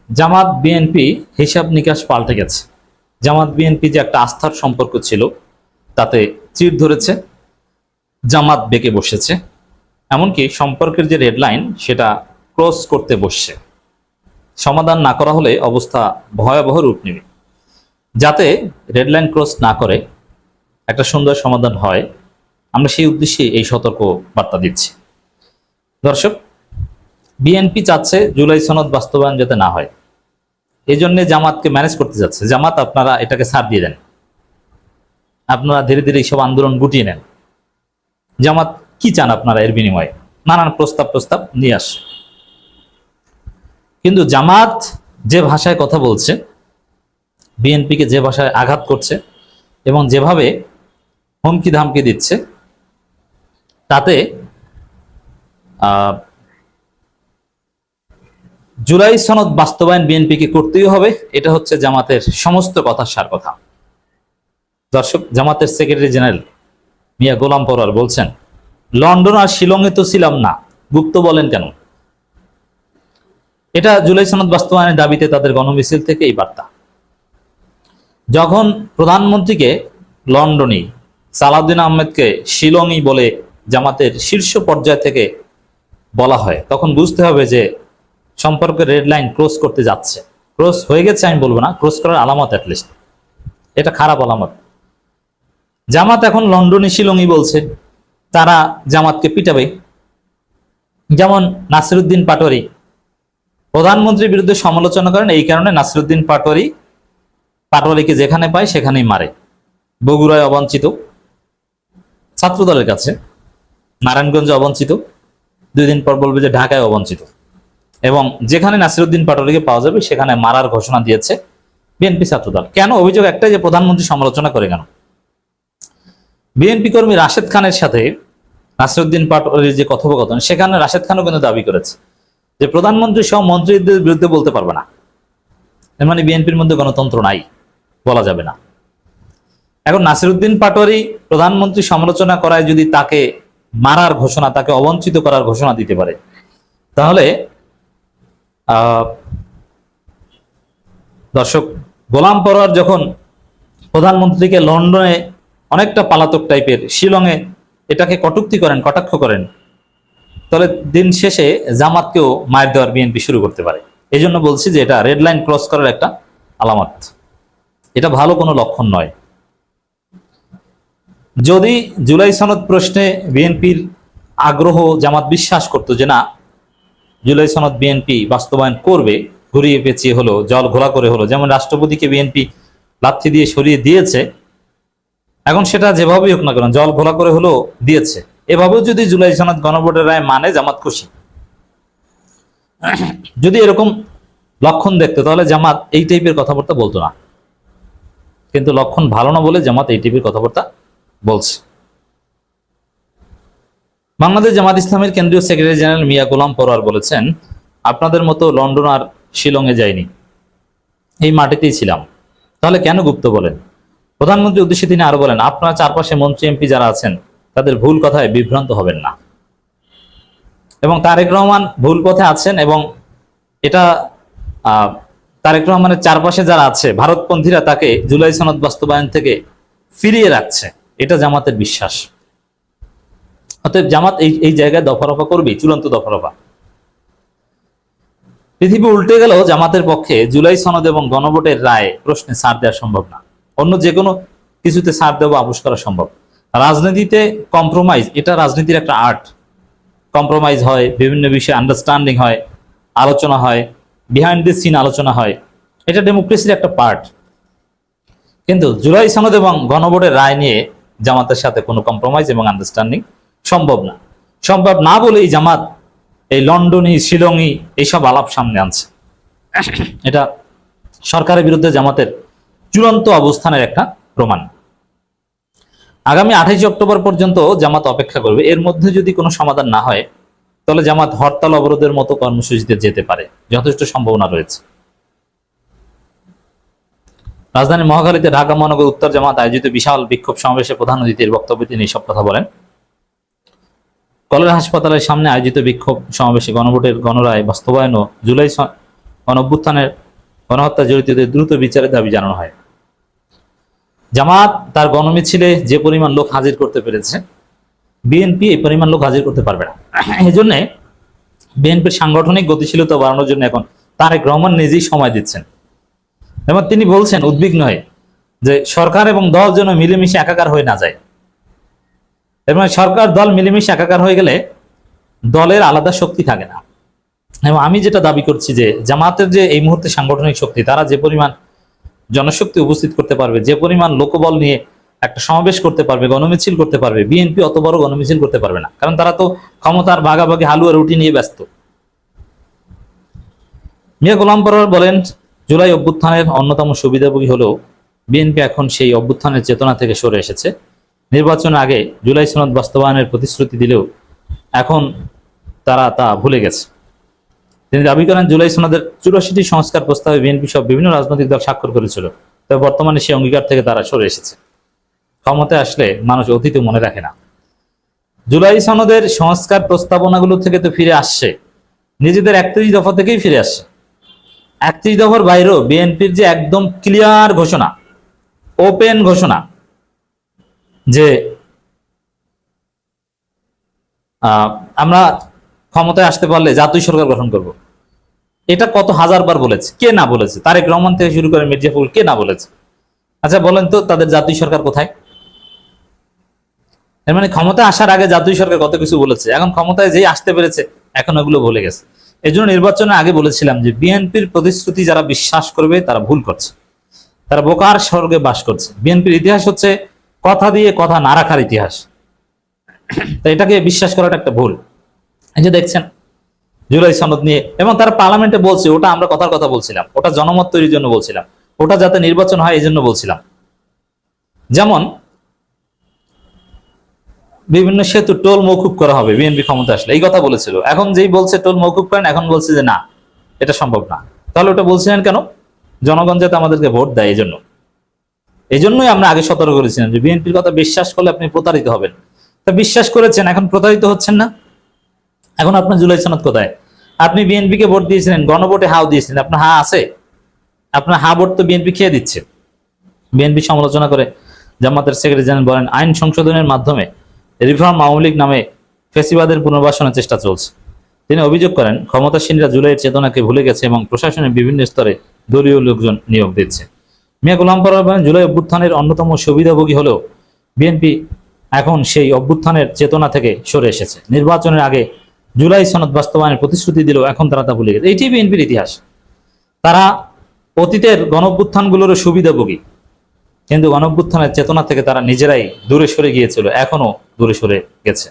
জামাত BNP হিসাব নিকাশ পাল্টে গেছে। জামাত বিএনপি যে একটা আস্থার সম্পর্ক ছিল তাতে চির ধরেছে, জামাত বেঁকে বসেছে, এমনকি সম্পর্কের যে রেড লাইন সেটা ক্রস করতে বসছে। সমাধান না করা হলে অবস্থা ভয়াবহ রূপ নেবে। যাতে রেড লাইন ক্রস না করে একটা সুন্দর সমাধান হয়, আমরা সেই উদ্দেশ্যে এই সতর্ক বার্তা দিচ্ছি। দর্শক, বিএনপি চাচ্ছে জুলাই সনদ বাস্তবায়ন যাতে না হয়, এই জন্য জামাতকে ম্যানেজ করতে যাচ্ছে। জামাত, আপনারা এটাকে ছাড় দিয়ে দেন, আপনারা ধীরে ধীরে এইসব আন্দোলন গুটিয়ে নেন। জামাত কি চান আপনারা এর বিনিময়ে? নানান প্রস্তাব নিয়ে আসে। কিন্তু জামাত যে ভাষায় কথা বলছে, বিএনপিকে যে ভাষায় আঘাত করছে এবং যেভাবে হুমকি ধামকি দিচ্ছে, তাতে জুলাই সনদ বাস্তবায়ন বিএনপিকে করতেই হবে। এটা হচ্ছে জামাতের সমস্ত কথার সার কথা। দর্শক, জামাতের সেক্রেটারি জেনারেল মিয়া গোলাম পরোয়ার বলছেন, লন্ডন আর শিলংয়ে তো ছিলাম না, গুপ্ত বলেন কেন? এটা জুলাই সনদ বাস্তবায়নের দাবিতে তাদের গণমিছিল থেকে এই বার্তা। যখন প্রধানমন্ত্রীকে লন্ডনই, সালাউদ্দিন আহমেদকে শিলংই বলে জামাতের শীর্ষ পর্যায় থেকে বলা হয়, তখন বুঝতে হবে যে সম্পর্কের রেড লাইন ক্রস করতে যাচ্ছে। ক্রস হয়ে গেছে আমি বলবো না, ক্রস করার আলামত অ্যাটলিস্ট। এটা খারাপ আলামত। জামাত এখন লন্ডনে শিলংই বলছে, তারা জামাতকে পিটাবে। যেমন নাসিরউদ্দিন পাটোয়ারি প্রধানমন্ত্রীর বিরুদ্ধে সমালোচনা করেন, এই কারণে নাসিরউদ্দিন পাটোয়ারিকে যেখানে পায় সেখানেই মারে। বগুড়ায় অবাঞ্ছিত ছাত্রদলের কাছে, নারায়ণগঞ্জে অবাঞ্ছিত, 2 দিন পর বলবে যে ঢাকায় অবাঞ্ছিত, এবং যেখানে নাসিরউদ্দিন পাটোয়ারিকে পাওয়া যাবে সেখানে মারার ঘোষণা দিয়েছে বিএনপি ছাত্রদল। কেন? অভিযোগ একটাই, যে প্রধানমন্ত্রী সমালোচনা করে কেন? বিএনপি কর্মী রাশেদ খানের সাথে নাসিরউদ্দিন পাটোয়ারির যে কথোপকথন, সেখানে রাশেদ খানও কিন্তু দাবি করেছে যে প্রধানমন্ত্রী সহ মন্ত্রীদের বিরুদ্ধে বলতে পারবে না। এর মানে বিএনপির মধ্যে গণতন্ত্র নাই, বলা যাবে না। এখন নাসিরউদ্দিন পাটোয়ারি প্রধানমন্ত্রী সমালোচনা করায় যদি তাকে মারার ঘোষণা, তাকে অবঞ্চিত করার ঘোষণা দিতে পারে, তাহলে দর্শক, গোলাম পরোয়ার যখন প্রধানমন্ত্রীকে লন্ডনে অনেকটা পালাতক টাইপের, শিলংয়ে এটাকে কটূক্তি করেন, কটাক্ষ করেন, তাহলে দিন শেষে জামাতকেও মার দেওয়ার বিএনপি শুরু করতে পারে। এই জন্য বলছি যে এটা রেড লাইন ক্রস করার একটা আলামত। এটা ভালো কোনো লক্ষণ নয়। যদি জুলাই সনদ প্রশ্নে বিএনপির আগ্রহ জামাত বিশ্বাস করতো যে না, জুলাই সনদ বিএনপি বাস্তবায়ন করবে, ঘুরিয়ে পেঁচিয়ে হলো, জল ঘোলা করে হলো, যেমন রাষ্ট্রপতিকে বিএনপি লাথি দিয়ে সরিয়ে দিয়েছে, এখন সেটা যেভাবেই হোক না কেন, জল ঘোলা করে হলো দিয়েছে, এভাবেও যদি জুলাই সনদ গণভোটের রায় মানে জামাত খুশি। যদি এরকম লক্ষণ দেখতো তাহলে জামাত এই টাইপের কথাবার্তা বলতো না, কিন্তু লক্ষণ ভালো না বলে জামাত এই টাইপের কথাবার্তা বলছে। বাংলাদেশ জামাত ইসলামের কেন্দ্রীয় সেক্রেটারি জেনারেল মিয়া গোলাম পরোয়ার বলেছেন, আপনাদের মতো লন্ডন আর শিলংয়ে যায়নি, এই মাটিতেই ছিলাম, তাহলে কেন গুপ্ত বলেন? প্রধানমন্ত্রীর উদ্দেশ্যে তিনি আরো বলেন, আপনার চারপাশে মন্ত্রী এমপি যারা আছেন তাদের ভুল কথায় বিভ্রান্ত হবেন না। এবং তারেক রহমান ভুল পথে আছেন, এবং এটা তারেক রহমানের চারপাশে যারা আছে ভারতপন্থীরা তাকে জুলাই সনদ বাস্তবায়ন থেকে ফিরিয়ে রাখছে, এটা জামাতের বিশ্বাস। অতএব জামাত এই জায়গায় দফারফা করবেই, চূড়ান্ত দফারফা। পৃথিবী উল্টে গেলেও জামাতের পক্ষে জুলাই সনদ এবং গণভোটের রায় প্রশ্নে ছাড় দেওয়া সম্ভব না। অন্য যে কোনো কিছুতে ছাড় দেওয়া, আপোষ করা সম্ভব। রাজনীতিতে কম্প্রোমাইজ, এটা রাজনীতির একটা আর্ট। কম্প্রোমাইজ হয়, বিভিন্ন বিষয়ে আন্ডারস্ট্যান্ডিং হয়, আলোচনা হয়, বিহাইন্ড দি সিন আলোচনা হয়, এটা ডেমোক্রেসির একটা পার্ট। কিন্তু জুলাই সনদ এবং গণভোটের রায় নিয়ে জামাতের সাথে কোনো কম্প্রোমাইজ এবং আন্ডারস্ট্যান্ডিং সম্ভব না। সম্ভব না বলেই জামাত এই লন্ডনই, শিলংই এইসব আলাপ সামনে আনছে। এটা সরকারের বিরুদ্ধে জামাতের চূড়ান্ত অবস্থানের একটা প্রমাণ। আগামী 28 অক্টোবর পর্যন্ত জামাত অপেক্ষা করবে। এর মধ্যে যদি কোনো সমাধান না হয় তাহলে জামাত হরতাল অবরোধের মতো কর্মসূচিতে যেতে পারে, যথেষ্ট সম্ভাবনা রয়েছে। রাজধানী মহাখালীতে ঢাকা মহানগর উত্তর জামাত আয়োজিত বিশাল বিক্ষোভ সমাবেশে প্রধান অতিথির বক্তব্যে তিনি এসব কথা বলেন। কলেরা হাসপাতালের সামনে আয়োজিত বিক্ষোভ সমাবেশে গণভোটের গণরায় বাস্তবায়ন ও জুলাই গণঅভ্যুত্থানের গণহত্যা জড়িতদের দ্রুত বিচারের দাবি জানানো হয়। জামাত তার গণমিছিলে যে পরিমাণ লোক হাজির করতে পেরেছে, বিএনপি এই পরিমাণ লোক হাজির করতে পারবে না। এই জন্যে বিএনপির সাংগঠনিক গতিশীলতা বাড়ানোর জন্য এখন তারেক রহমান নিজেই সময় দিচ্ছেন এবং তিনি বলছেন উদ্বিগ্ন হয়ে যে সরকার এবং দল যেন মিলেমিশে একাকার হয়ে না যায়, এবং সরকার দল মিলেমিশে একাকার হয়ে গেলে দলের আলাদা শক্তি থাকে না। এবং আমি যেটা দাবি করছি যে জামাতের যে এই মুহূর্তে সাংগঠনিক শক্তি, তারা যে পরিমাণ জনশক্তি উপস্থিত করতে পারবে, যে পরিমাণ লোকবল নিয়ে একটা সমাবেশ করতে পারবে, গণমিছিল করতে পারবে, বিএনপি অত বড় গণমিছিল করতে পারবে না, কারণ তারা তো ক্ষমতার ভাগাভাগি হালুয়া রুটি নিয়ে ব্যস্ত। মিয়া গোলাম পরোয়ার বলেন, জুলাই অভ্যুত্থানের অন্যতম সুবিধাভোগী হলেও বিএনপি এখন সেই অভ্যুত্থানের চেতনা থেকে সরে এসেছে। নির্বাচনের আগে জুলাই সনদ বাস্তবায়নের প্রতিশ্রুতি দিলেও এখন তারা তা ভুলে গেছে। তিনি দাবি করেন, জুলাই সনদের 84টি সংস্কার প্রস্তাবে বিএনপি সহ বিভিন্ন রাজনৈতিক দল স্বাক্ষর করেছিল, তবে বর্তমানে সেই অঙ্গীকার থেকে তারা সরে এসেছে। ক্ষমতায় আসলে মানুষ অতীত মনে রাখে না। জুলাই সনদের সংস্কার প্রস্তাবনাগুলো থেকে তো ফিরে আসছে, নিজেদের 31 দফা থেকেই ফিরে আসছে। 31 দফার বাইরেও বিএনপির যে একদম ক্লিয়ার ঘোষণা, ওপেন ঘোষণা যে আমরা ক্ষমতায় আসতে পারলে জাতীয় সরকার গঠন করব, এটা কত হাজারবার বলেছে, কে না বলেছে? তারেক রহমান থেকে শুরু করে মির্জা ফখরুল, কে না বলেছে? আচ্ছা বলেন তো, তাদের জাতীয় সরকার কোথায়? এর মানে ক্ষমতায় আসার আগে জাতীয় সরকার কত কিছু বলেছে, এখন ক্ষমতায় যেই আসতে পেরেছে এখন ওগুলো ভুলে গেছে। এই জন্য নির্বাচনের আগে বলেছিলাম যে বিএনপির প্রতিশ্রুতি যারা বিশ্বাস করবে তারা ভুল করছে, তারা বোকার স্বর্গে বাস করছে। বিএনপির ইতিহাস হচ্ছে কথা দিয়ে কথা না রাখার ইতিহাস, তো এটাকে বিশ্বাস করাটা একটা ভুল। এই যে দেখছেন জুলাই সনদ নিয়ে, এবং তারা পার্লামেন্টে বলছে ওটা আমরা কথার কথা বলছিলাম, ওটা জনমত তৈরির জন্য বলছিলাম, ওটা যাতে নির্বাচন হয় এই জন্য বলছিলাম। যেমন বিভিন্ন সেতু টোল মৌকুব করা হবে বিএনপি ক্ষমতা আসলে, এই কথা বলেছিল। এখন যেই বলছে টোল মৌকুব করেন, এখন বলছে যে না, এটা সম্ভব না। তাহলে ওটা বলছিলেন কেন? জনগণ যাতে আমাদেরকে ভোট দেয় এই জন্য। এই জন্যই আমরা আগে সতর্ক করেছিলাম যে বিএনপির কথা বিশ্বাস করলে আপনি প্রতারিত হবেন। তা বিশ্বাস করেছেন, এখন প্রতারিত হচ্ছেন না। এখন আপনার জুলাই সনদ কোথায়? আপনি বিএনপিকে ভোট দিয়েছিলেন, গণভোটে হাও দিয়েছিলেন, আপনার হা আছে? আপনার হা ভোট তো বিএনপি খেয়ে দিচ্ছে। বিএনপি সমালোচনা করে জামাতের সেক্রেটারি জেনারেল বলেন, আইন সংশোধনের মাধ্যমে রিফর্ম আওয়ামী লীগ নামে ফ্যাসিবাদের পুনর্বাসনের চেষ্টা চলছে। তিনি অভিযোগ করেন, ক্ষমতাসীনরা জুলাইয়ের চেতনাকে ভুলে গেছে এবং প্রশাসনের বিভিন্ন স্তরে দলীয় লোকজন নিয়োগ দিচ্ছে। মিয়া গোলাম পরোয়ার বলেন, জুলাই অভ্যুত্থানের অন্যতম সুবিধাভোগী হলেও বিএনপি এখন সেই অভ্যুত্থানের চেতনা থেকে সরে এসেছে। নির্বাচনের আগে জুলাই সনদ বাস্তবায়নের প্রতিশ্রুতি দিলেও এখন তারা তা ভুলে গেছে। এইটি বিএনপির ইতিহাস। তারা অতীতের গণঅভ্যুত্থানগুলোর সুবিধাভোগী, কিন্তু গণঅভ্যুত্থানের চেতনা থেকে তারা নিজেরাই দূরে সরে গিয়েছিল, এখনো দূরে সরে গেছে।